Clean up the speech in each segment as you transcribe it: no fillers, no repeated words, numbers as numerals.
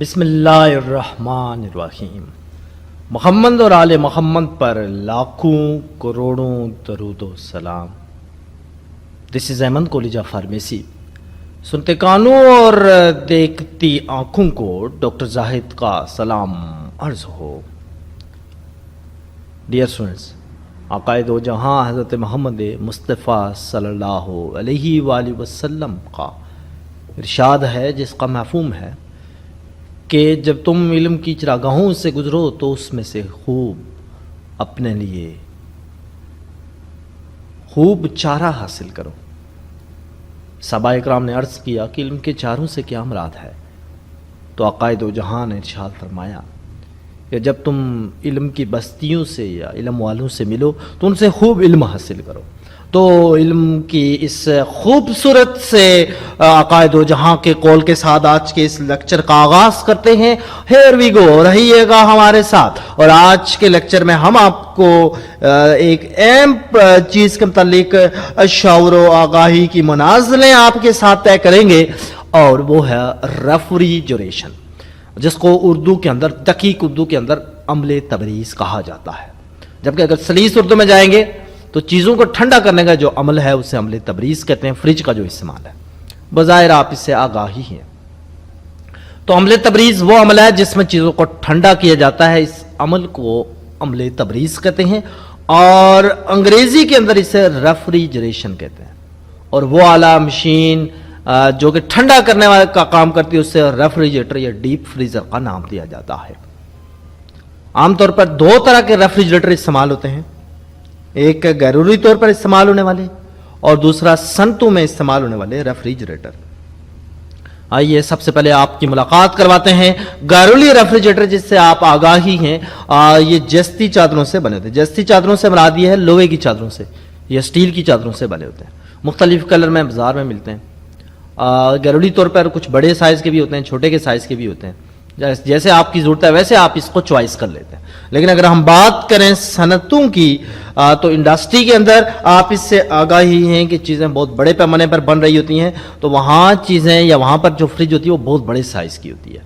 بسم اللہ الرحمن الرحیم. محمد اور آل محمد پر لاکھوں کروڑوں درود و سلام. دس از احمد کولیجہ فارمیسی. سنتے کانوں اور دیکھتی آنکھوں کو ڈاکٹر زاہد کا سلام عرض ہو. ڈیئر اسٹوڈنٹس، عقائد دو جہاں حضرت محمد مصطفیٰ صلی اللہ علیہ وآلہ وسلم کا ارشاد ہے، جس کا مفہوم ہے کہ جب تم علم کی چراگاہوں سے گزرو تو اس میں سے خوب اپنے لیے خوب چارہ حاصل کرو. صحابہ اکرام نے عرض کیا کہ علم کے چاروں سے کیا مراد ہے؟ تو عقائد و جہاں نے ارشاد فرمایا کہ جب تم علم کی بستیوں سے یا علم والوں سے ملو تو ان سے خوب علم حاصل کرو. تو علم کی اس خوبصورت سے عقائد و جہاں کے قول کے ساتھ آج کے اس لیکچر کا آغاز کرتے ہیں. ہیئر وی گو، رہیے گا ہمارے ساتھ. اور آج کے لیکچر میں ہم آپ کو ایک اہم چیز کے متعلق شعور و آگاہی کی منازلیں آپ کے ساتھ طے کریں گے، اور وہ ہے ریفریجریشن، جس کو اردو کے اندر، دقیق اردو کے اندر عمل تبریز کہا جاتا ہے. جبکہ اگر سلیس اردو میں جائیں گے تو چیزوں کو ٹھنڈا کرنے کا جو عمل ہے اسے عمل تبریز کہتے ہیں. فریج کا جو استعمال ہے، بظاہر آپ اس سے آگاہی ہیں. تو عمل تبریز وہ عمل ہے جس میں چیزوں کو ٹھنڈا کیا جاتا ہے. اس عمل کو عمل تبریز کہتے ہیں، اور انگریزی کے اندر اسے ریفریجریشن کہتے ہیں. اور وہ اعلیٰ مشین جو کہ ٹھنڈا کرنے والے کا کام کرتی ہے اسے ریفریجریٹر یا ڈیپ فریزر کا نام دیا جاتا ہے. عام طور پر دو طرح کے ریفریجریٹر استعمال ہوتے ہیں، ایک گھریلوی طور پر استعمال ہونے والے اور دوسرا صنعتوں میں استعمال ہونے والے ریفریجریٹر. آئیے سب سے پہلے آپ کی ملاقات کرواتے ہیں گھریلو ریفریجریٹر، جس سے آپ آگاہی ہیں. یہ جستی چادروں سے بنے ہوتے ہیں. جستی چادروں سے مراد یہ ہے لوہے کی چادروں سے یا اسٹیل کی چادروں سے بنے ہوتے ہیں. مختلف کلر میں بازار میں ملتے ہیں. گھریلوی طور پر کچھ بڑے سائز کے بھی ہوتے ہیں، چھوٹے کے سائز کے بھی ہوتے ہیں. جیسے آپ کی ضرورت ہے ویسے آپ اس کو چوائس کر لیتے ہیں. لیکن اگر ہم بات کریں صنعتوں کی تو انڈسٹری کے اندر آپ اس سے آگاہی ہیں کہ چیزیں بہت بڑے پیمانے پر بن رہی ہوتی ہیں. تو وہاں چیزیں یا وہاں پر جو فریج ہوتی ہے وہ بہت بڑے سائز کی ہوتی ہے،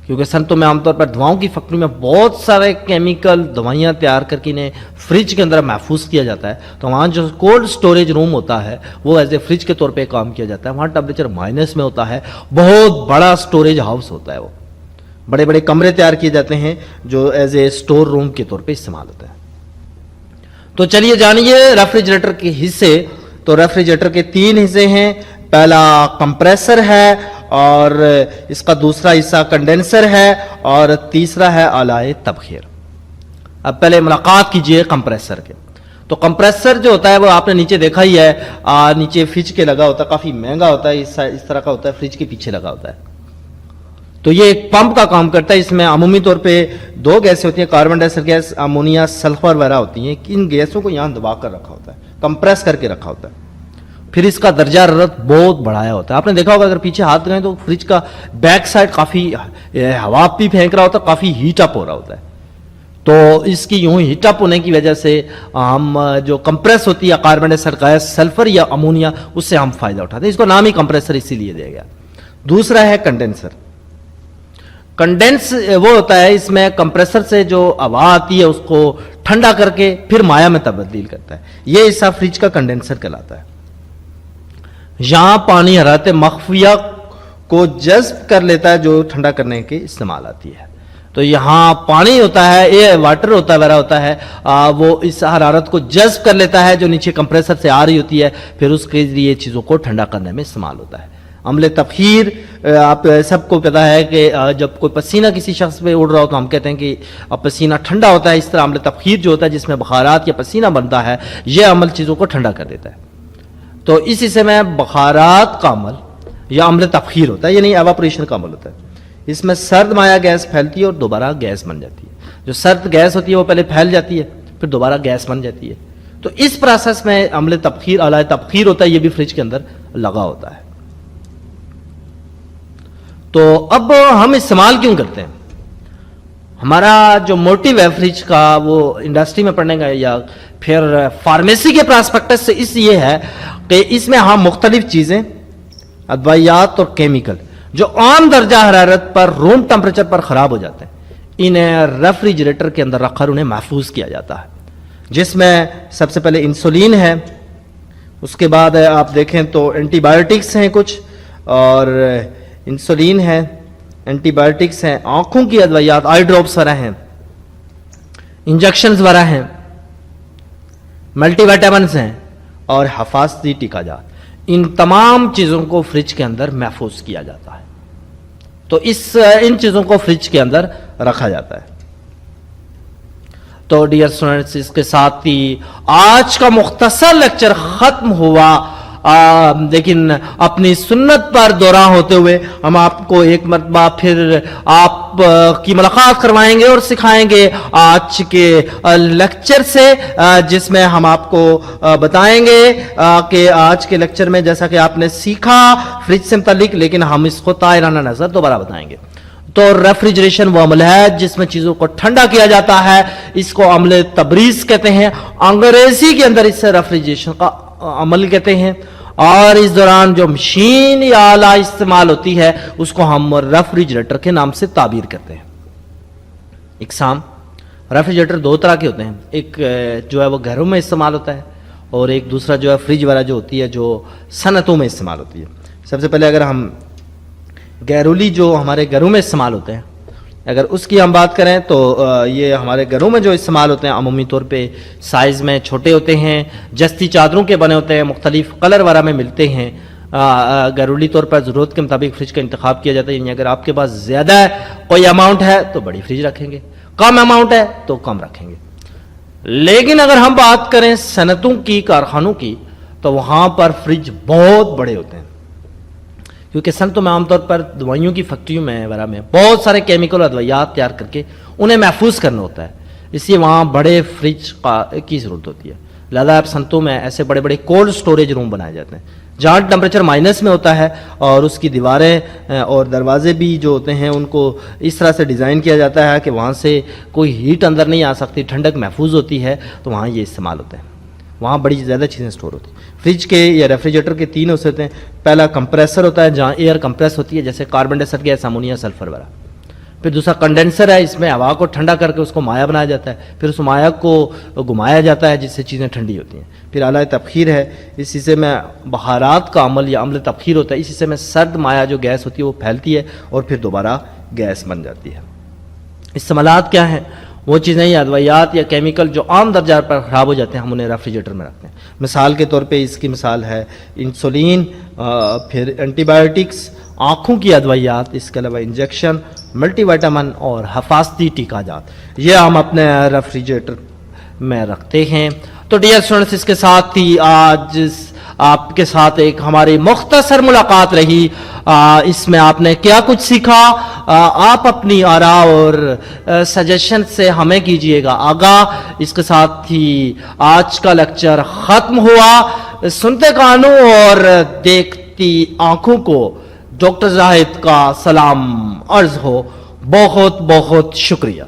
کیونکہ صنعتوں میں عام طور پر دواؤں کی فیکٹری میں بہت سارے کیمیکل دوائیاں تیار کر کے انہیں فریج کے اندر محفوظ کیا جاتا ہے. تو وہاں جو کولڈ سٹوریج روم ہوتا ہے وہ ایز اے فریج کے طور پہ کام کیا جاتا ہے. وہاں ٹمپریچر مائنس میں ہوتا ہے. بہت بڑا سٹوریج ہاؤس ہوتا ہے. وہ بڑے بڑے کمرے تیار کیے جاتے ہیں جو ایز اے اسٹور روم کے طور پہ استعمال ہوتا ہے. تو چلیے جانیے ریفریجریٹر کے حصے. تو ریفریجریٹر کے 3 حصے ہیں. پہلا کمپریسر ہے، اور اس کا دوسرا حصہ کنڈینسر ہے، اور تیسرا ہے آلائے تبخیر. اب پہلے ملاقات کیجئے کمپریسر کے. تو کمپریسر جو ہوتا ہے وہ آپ نے نیچے دیکھا ہی ہے، نیچے فریج کے لگا ہوتا ہے. کافی مہنگا ہوتا ہے، اس طرح کا ہوتا ہے، فریج کے پیچھے لگا ہوتا ہے. تو یہ ایک پمپ کا کام کرتا ہے. اس میں عمومی طور پہ 2 گیسیں ہوتی ہیں، کاربن ڈائی آکسائڈ گیس، امونیا، سلفر وغیرہ ہوتی ہیں. ان گیسوں کو یہاں دبا کر رکھا ہوتا ہے، کمپریس کر کے رکھا ہوتا ہے. پھر اس کا درجہ حرارت بہت بڑھایا ہوتا ہے. آپ نے دیکھا ہوگا اگر پیچھے ہاتھ گئے تو فریج کا بیک سائڈ کافی ہوا بھی پھینک رہا ہوتا ہے، کافی ہیٹ اپ ہو رہا ہوتا ہے. تو اس کی یوں ہیٹ اپ ہونے کی وجہ سے ہم جو کمپریس ہوتی ہے کاربن ڈائی آکسائڈ گیس، سلفر یا امونیا، اس سے ہم فائدہ اٹھاتے ہیں. اس کو نام ہی کمپریسر اسی لیے دیا گیا. دوسرا ہے کنڈینسر. کنڈینس وہ ہوتا ہے، اس میں کمپریسر سے جو ہوا آتی ہے اس کو ٹھنڈا کر کے پھر مایع میں تبدیل کرتا ہے. یہ حصہ فریج کا کنڈینسر کہلاتا ہے. یہاں پانی حرارت مخفیہ کو جذب کر لیتا ہے جو ٹھنڈا کرنے کے استعمال آتی ہے. تو یہاں پانی ہوتا ہے، یہ واٹر ہوتا ہے، وغیرہ ہوتا ہے، وہ اس حرارت کو جذب کر لیتا ہے جو نیچے کمپریسر سے آ رہی ہوتی ہے، پھر اس کے ذریعے چیزوں کو ٹھنڈا کرنے میں استعمال ہوتا ہے. عمل تبخیر آپ سب کو پتا ہے کہ جب کوئی پسینہ کسی شخص پہ اڑ رہا ہو تو ہم کہتے ہیں کہ اب پسینہ ٹھنڈا ہوتا ہے. اس طرح عمل تبخیر جو ہوتا ہے جس میں بخارات یا پسینہ بنتا ہے، یہ عمل چیزوں کو ٹھنڈا کر دیتا ہے. تو اس حصے میں بخارات کا عمل یا عمل تبخیر ہوتا ہے، یعنی ایواپوریشن کا عمل ہوتا ہے. اس میں سرد مایع گیس پھیلتی ہے اور دوبارہ گیس بن جاتی ہے. جو سرد گیس ہوتی ہے وہ پہلے پھیل جاتی ہے پھر دوبارہ گیس بن جاتی ہے. تو اس پروسیس میں عمل تبخیر، آلائے تبخیر ہوتا ہے، یہ بھی فریج کے اندر لگا ہوتا ہے. تو اب ہم استعمال کیوں کرتے ہیں؟ ہمارا جو موٹیو ہے فریج کا وہ انڈسٹری میں پڑھنے کا یا پھر فارمیسی کے پراسپیکٹس سے اس یہ ہے کہ اس میں ہم مختلف چیزیں، ادویات اور کیمیکل جو عام درجہ حرارت پر روم ٹمپریچر پر خراب ہو جاتے ہیں انہیں ریفریجریٹر کے اندر رکھ کر انہیں محفوظ کیا جاتا ہے، جس میں سب سے پہلے انسولین ہے، اس کے بعد آپ دیکھیں تو اینٹی بایوٹکس ہیں کچھ، اور انسولین ہے، اینٹی بایوٹکس ہیں، آنکھوں کی ادویات آئی ڈراپس وغیرہ ہیں، انجیکشنز وغیرہ ہیں، ملٹی وائٹامنز ہیں اور حفاظتی ٹیکا جات. ان تمام چیزوں کو فریج کے اندر محفوظ کیا جاتا ہے. تو ان چیزوں کو فریج کے اندر رکھا جاتا ہے. تو ڈیئر اسٹوڈنٹس، اس کے ساتھ ہی آج کا مختصر لیکچر ختم ہوا، لیکن اپنی سنت پر دورہ ہوتے ہوئے ہم آپ کو ایک مرتبہ پھر آپ کی ملاقات کروائیں گے اور سکھائیں گے آج کے لیکچر سے، جس میں ہم آپ کو بتائیں گے کہ آج کے لیکچر میں جیسا کہ آپ نے سیکھا فریج سے متعلق، لیکن ہم اس کو طاہرانہ نظر دوبارہ بتائیں گے. تو ریفریجریشن وہ عمل ہے جس میں چیزوں کو ٹھنڈا کیا جاتا ہے، اس کو عمل تبریز کہتے ہیں، انگریزی کے اندر اس سے ریفریجریشن کا عمل کہتے ہیں. اور اس دوران جو مشین یا آلہ استعمال ہوتی ہے اس کو ہم ریفریجریٹر کے نام سے تعبیر کرتے ہیں. اقسام ریفریجریٹر دو طرح کے ہوتے ہیں، ایک جو ہے وہ گھروں میں استعمال ہوتا ہے اور ایک دوسرا جو ہے فریج والا جو ہوتی ہے جو صنعتوں میں استعمال ہوتی ہے. سب سے پہلے اگر ہم گیرولی جو ہمارے گھروں میں استعمال ہوتے ہیں اگر اس کی ہم بات کریں تو یہ ہمارے گھروں میں جو استعمال ہوتے ہیں عمومی طور پہ سائز میں چھوٹے ہوتے ہیں، جستی چادروں کے بنے ہوتے ہیں، مختلف کلر وغیرہ میں ملتے ہیں. گھریلو طور پر ضرورت کے مطابق فریج کا انتخاب کیا جاتا ہے. یعنی اگر آپ کے پاس زیادہ ہے کوئی اماؤنٹ ہے تو بڑی فریج رکھیں گے، کم اماؤنٹ ہے تو کم رکھیں گے. لیکن اگر ہم بات کریں صنعتوں کی، کارخانوں کی، تو وہاں پر فریج بہت بڑے ہوتے ہیں، کیونکہ صنعتوں میں عام طور پر دوائیوں کی فیکٹریوں میں وغیرہ میں بہت سارے کیمیکل ادویات تیار کر کے انہیں محفوظ کرنا ہوتا ہے، اس لیے وہاں بڑے فریج کی ضرورت ہوتی ہے. لہذا اب صنعتوں میں ایسے بڑے بڑے کولڈ سٹوریج روم بنائے جاتے ہیں جہاں ٹمپریچر مائنس میں ہوتا ہے اور اس کی دیواریں اور دروازے بھی جو ہوتے ہیں ان کو اس طرح سے ڈیزائن کیا جاتا ہے کہ وہاں سے کوئی ہیٹ اندر نہیں آ سکتی، ٹھنڈک محفوظ ہوتی ہے، تو وہاں یہ استعمال ہوتے ہیں. وہاں بڑی زیادہ چیزیں سٹور ہوتی ہیں. فریج کے یا ریفریجریٹر کے تین حصے ہوتے ہیں. پہلا کمپریسر ہوتا ہے جہاں ایئر کمپریس ہوتی ہے جیسے کاربن ڈائی آکسائڈ گیس، امونیا، سلفر وغیرہ. پھر دوسرا کنڈینسر ہے، اس میں ہوا کو ٹھنڈا کر کے اس کو مایع بنایا جاتا ہے، پھر اس مایع کو گھمایا جاتا ہے جس سے چیزیں ٹھنڈی ہوتی ہیں. پھر آلہ تبخیر ہے، اس حصے میں بخارات کا عمل یا عمل تبخیر ہوتا ہے. اس حصے میں سرد مایع جو گیس ہوتی ہے وہ پھیلتی ہے اور پھر دوبارہ گیس بن جاتی ہے. استعمالات کیا ہیں؟ وہ چیزیں یا ادویات یا کیمیکل جو عام درجہ پر خراب ہو جاتے ہیں ہم انہیں ریفریجریٹر میں رکھتے ہیں. مثال کے طور پہ اس کی مثال ہے انسولین، پھر اینٹی بایوٹکس، آنکھوں کی ادویات، اس کے علاوہ انجیکشن، ملٹی وائٹامن اور حفاظتی ٹیکا جات، یہ ہم اپنے ریفریجریٹر میں رکھتے ہیں. تو ڈیئر اسٹوڈنٹس، اس کے ساتھ ہی آج آپ کے ساتھ ایک ہماری مختصر ملاقات رہی. اس میں آپ نے کیا کچھ سیکھا؟ آپ اپنی آراء اور سجیشن سے ہمیں کیجئے گا آگاہ. اس کے ساتھ ہی آج کا لیکچر ختم ہوا. سنتے کانوں اور دیکھتی آنکھوں کو ڈاکٹر زاہد کا سلام عرض ہو. بہت بہت شکریہ.